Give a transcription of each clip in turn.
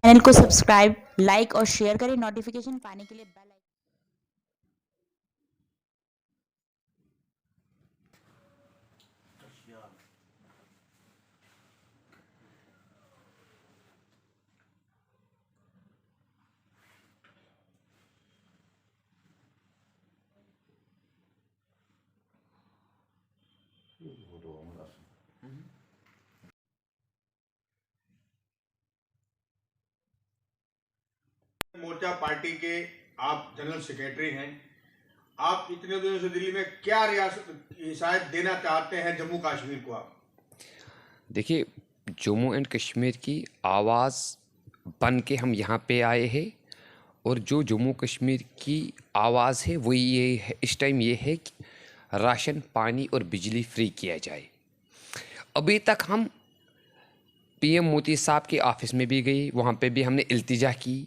Channel को subscribe, like और share करें। नोटिफिकेशन पाने के लिए बेल आइकन। मोर्चा पार्टी के आप जनरल सेक्रेटरी हैं। आप इतने दिनों से दिल्ली में क्या हिदायत देना चाहते हैं जम्मू कश्मीर को? आप देखिए, जम्मू एंड कश्मीर की आवाज़ बन के हम यहाँ पे आए हैं और जो जम्मू कश्मीर की आवाज़ है वो ये है, इस टाइम ये है कि राशन, पानी और बिजली फ्री किया जाए। अभी तक हम पीएम मोदी साहब के ऑफ़िस में भी गए, वहाँ पे भी हमने इल्तिजा की।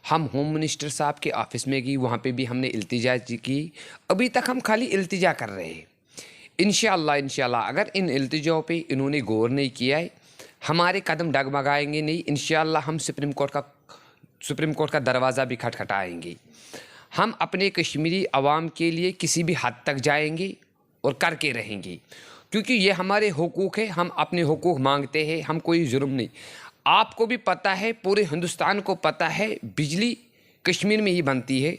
हम होम मिनिस्टर साहब के ऑफ़िस में गई, वहाँ पे भी हमने इल्तिजा की। अभी तक हम खाली इल्तिजा कर रहे हैं। इंशाअल्लाह अगर इन इल्तिजाओं पे इन्होंने गौर नहीं किया है, हमारे कदम डगमगाएंगे नहीं। इंशाअल्लाह हम सुप्रीम कोर्ट का दरवाज़ा भी खटखटाएंगे। हम अपने कश्मीरी अवाम के लिए किसी भी हद तक जाएंगे और करके रहेंगे, क्योंकि ये हमारे हुकूक है। हम अपने हुकूक मांगते हैं, हम कोई जुर्म नहीं। आपको भी पता है, पूरे हिंदुस्तान को पता है, बिजली कश्मीर में ही बनती है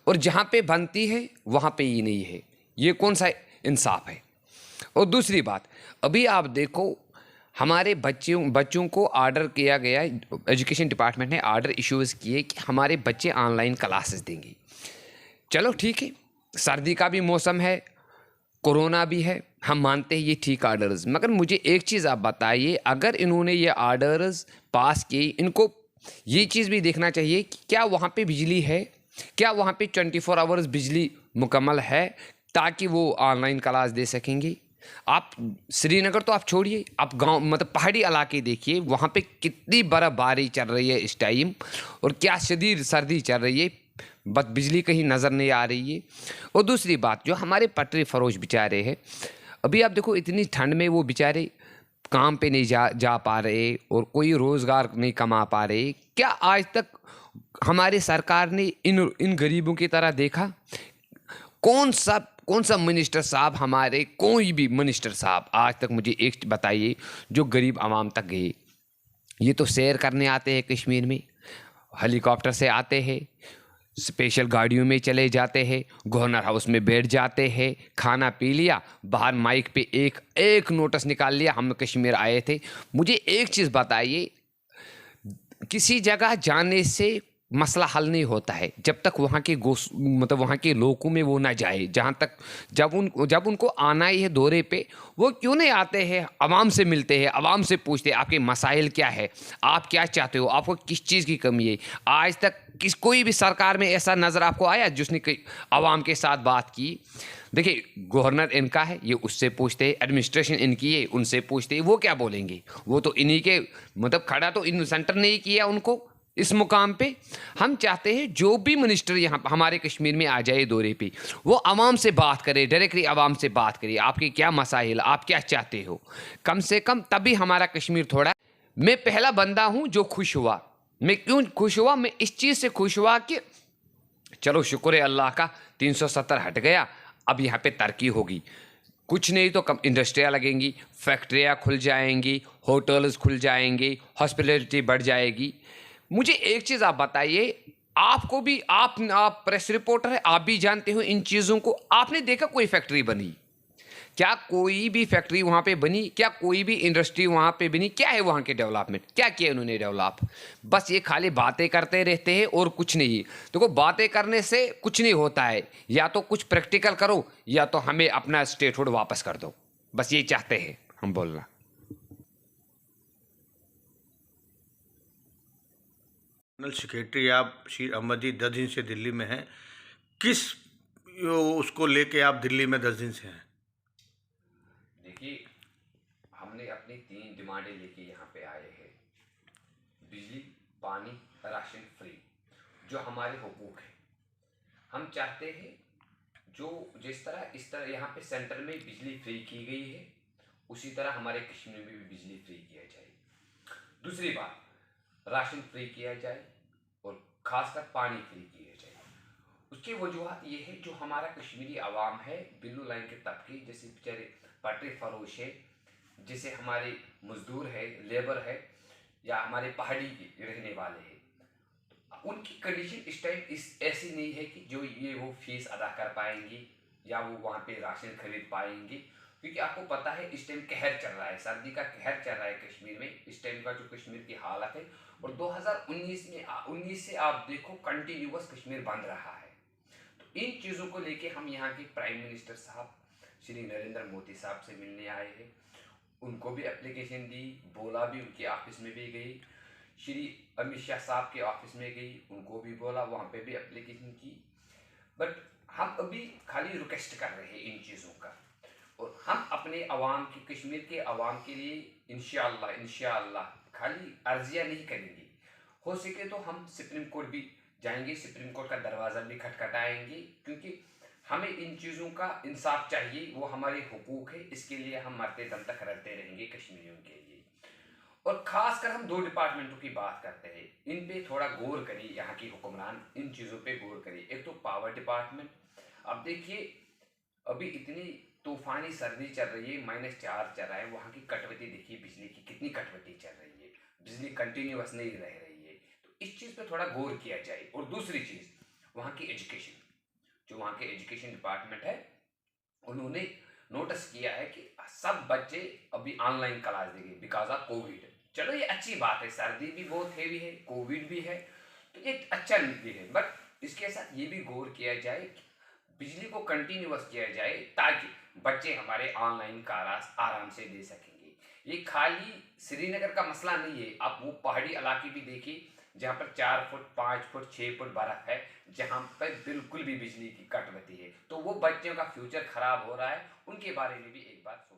और जहाँ पे बनती है वहाँ पे ही नहीं है। ये कौन सा इंसाफ है? और दूसरी बात, अभी आप देखो, हमारे बच्चों को ऑर्डर किया गया, एजुकेशन डिपार्टमेंट ने ऑर्डर इश्यूज़ किए कि हमारे बच्चे ऑनलाइन क्लासेस देंगे। चलो ठीक है, सर्दी का भी मौसम है, कोरोना भी है, हम मानते हैं ये ठीक ऑर्डर्स। मगर मुझे एक चीज़ आप बताइए, अगर इन्होंने ये ऑर्डर्स पास किए, इनको ये चीज़ भी देखना चाहिए कि क्या वहाँ पे बिजली है, क्या वहाँ पे 24 आवर्स बिजली मुकम्मल है, ताकि वो ऑनलाइन क्लास दे सकेंगे। आप श्रीनगर तो आप छोड़िए, आप गांव मतलब पहाड़ी इलाके देखिए, वहाँ पे कितनी बर्फ़बारी चल रही है इस टाइम और क्या शदीद सर्दी चल रही है, बस बिजली कहीं नज़र नहीं आ रही है। और दूसरी बात, जो हमारे पटरी फरोश बेचारे हैं, अभी आप देखो इतनी ठंड में वो बेचारे काम पे नहीं जा पा रहे और कोई रोज़गार नहीं कमा पा रहे। क्या आज तक हमारी सरकार ने इन गरीबों की तरह देखा? कौन सा मिनिस्टर साहब, हमारे कोई भी मिनिस्टर साहब आज तक मुझे एक बताइए जो गरीब आवाम तक गए? ये तो सैर करने आते हैं कश्मीर में, हेलीकॉप्टर से आते हैं, स्पेशल गाड़ियों में चले जाते हैं, गवर्नर हाउस में बैठ जाते हैं, खाना पी लिया, बाहर माइक पे एक एक नोटिस निकाल लिया, हम कश्मीर आए थे। मुझे एक चीज़ बताइए, किसी जगह जाने से मसला हल नहीं होता है जब तक वहाँ के मतलब वहाँ के लोगों में वो ना जाए। जहाँ तक जब उनको आना ही है दौरे पे, वो क्यों नहीं आते हैं, आवाम से मिलते हैं, आवाम से पूछते हैं आपके मसाइल क्या है, आप क्या चाहते हो, आपको किस चीज़ की कमी है। आज तक कोई भी सरकार में ऐसा नज़र आपको आया जिसने आवाम के साथ बात की? देखिए, गवर्नर इनका है, ये उससे पूछते हैं, एडमिनिस्ट्रेशन इनकी है, उनसे पूछते हैं, वो क्या बोलेंगे? वो तो इन्हीं के मतलब खड़ा तो इन सेंटर ने ही किया उनको इस मुकाम पे। हम चाहते हैं जो भी मिनिस्टर यहाँ हमारे कश्मीर में आ जाए दौरे पे, वो आवाम से बात करे, डायरेक्टली आवाम से बात करे, आपके क्या मसाइल, आप क्या चाहते हो, कम से कम तभी हमारा कश्मीर थोड़ा। मैं पहला बंदा हूँ जो खुश हुआ। मैं क्यों खुश हुआ? मैं इस चीज़ से खुश हुआ कि चलो शुक्र है अल्लाह का, 370 हट गया, अब यहाँ पे तरक्की होगी। कुछ नहीं तो कम इंडस्ट्रियाँ लगेंगी, फैक्ट्रियाँ खुल जाएंगी, होटल्स खुल जाएंगे, हॉस्पिटलिटी बढ़ जाएगी। मुझे एक चीज़ आप बताइए, आपको भी आप प्रेस रिपोर्टर है, आप भी जानते हो इन चीज़ों को। आपने देखा कोई फैक्ट्री बनी? क्या कोई भी फैक्ट्री वहाँ पे बनी? क्या कोई भी इंडस्ट्री वहाँ पे बनी? क्या है वहाँ के डेवलपमेंट? क्या किया उन्होंने डेवलप? बस ये खाली बातें करते रहते हैं और कुछ नहीं। देखो, बातें करने से कुछ नहीं होता है, या तो कुछ प्रैक्टिकल करो या तो हमें अपना स्टेटहुड वापस कर दो। बस ये चाहते हैं हम बोलना। जनरल सेक्रेटरी आप श्री अहमद जी 10 दिन से दिल्ली में हैं। किस उसको लेके आप दिल्ली में 10 दिन से हैं? देखिए, हमने अपनी 3 डिमांडें लेके यहाँ पे आए हैं। बिजली, पानी, राशन फ्री, जो हमारे हुकूक है। हम चाहते हैं जो जिस तरह इस तरह यहाँ पे सेंटर में बिजली फ्री की गई है, उसी तरह हमारे कश्मीर में भी बिजली फ्री किया जाए। दूसरी बात, राशन फ्री किया जाए और ख़ासकर पानी फ्री किया जाए। उसकी वजूहत ये है, जो हमारा कश्मीरी आवाम है, बिलो लाइन के तबके, जैसे बेचारे पटरी फरोश है, जैसे हमारे मजदूर है, लेबर है, या हमारे पहाड़ी के रहने वाले हैं, उनकी कंडीशन इस टाइम ऐसी नहीं है कि जो ये वो फीस अदा कर पाएंगे या वो वहाँ पे राशन खरीद पाएंगे। क्योंकि आपको पता है इस टाइम कहर चल रहा है, सर्दी का कहर चल रहा है कश्मीर में, इस टाइम का जो कश्मीर की हालत है। और 2019 में 19 से आप देखो कंटिन्यूअस कश्मीर बंद रहा है। तो इन चीज़ों को लेके हम यहाँ के प्राइम मिनिस्टर साहब श्री नरेंद्र मोदी साहब से मिलने आए हैं। उनको भी एप्लीकेशन दी, बोला भी, उनके ऑफिस में भी गई, श्री अमित शाह साहब के ऑफिस में गई, उनको भी बोला, वहाँ पे भी एप्लीकेशन की। बट हम अभी खाली रिक्वेस्ट कर रहे हैं इन चीज़ों का, और हम अपने अवाम की, कश्मीर के अवाम के लिए इंशाअल्लाह खाली अर्जियाँ नहीं करेंगे। हो सके तो हम सुप्रीम कोर्ट भी जाएंगे, सुप्रीम कोर्ट का दरवाज़ा भी खटखटाएंगे, क्योंकि हमें इन चीज़ों का इंसाफ चाहिए, वो हमारे हुकूक है, इसके लिए हम मरते दम तक लड़ते रहेंगे कश्मीरियों के लिए। और खासकर हम दो डिपार्टमेंटों की बात करते हैं, इन पे थोड़ा गौर करिए, यहाँ की हुक्मरान इन चीज़ों पे गौर करिए। एक तो पावर डिपार्टमेंट, अब देखिए अभी इतनी तूफानी सर्दी चल रही है, -4 चल रहा है, वहाँ की कटौती देखिए, बिजली की कितनी कटौती चल रही है, बिजली कंटिन्यूअस नहीं रह रही है। तो इस चीज़ पे थोड़ा गौर किया जाए। और दूसरी चीज़, वहाँ की एजुकेशन, जो वहाँ के एजुकेशन डिपार्टमेंट है, उन्होंने नोटिस किया है कि सब बच्चे अभी ऑनलाइन क्लास देंगे बिकॉज ऑफ कोविड। चलो ये अच्छी बात है, सर्दी भी बहुत हैवी है, कोविड भी है, तो ये अच्छा भी है। बट इसके साथ ये भी गौर किया जाए कि बिजली को कंटिन्यूअस किया जाए, ताकि बच्चे हमारे ऑनलाइन क्लास आराम से दे सकेंगे। ये खाली श्रीनगर का मसला नहीं है, आप वो पहाड़ी इलाके भी देखिए जहाँ पर 4 फुट 5 फुट 6 फुट बर्फ है, जहाँ पर बिल्कुल भी बिजली की कटौती है। तो वो बच्चों का फ्यूचर खराब हो रहा है, उनके बारे में भी एक बार सोचें।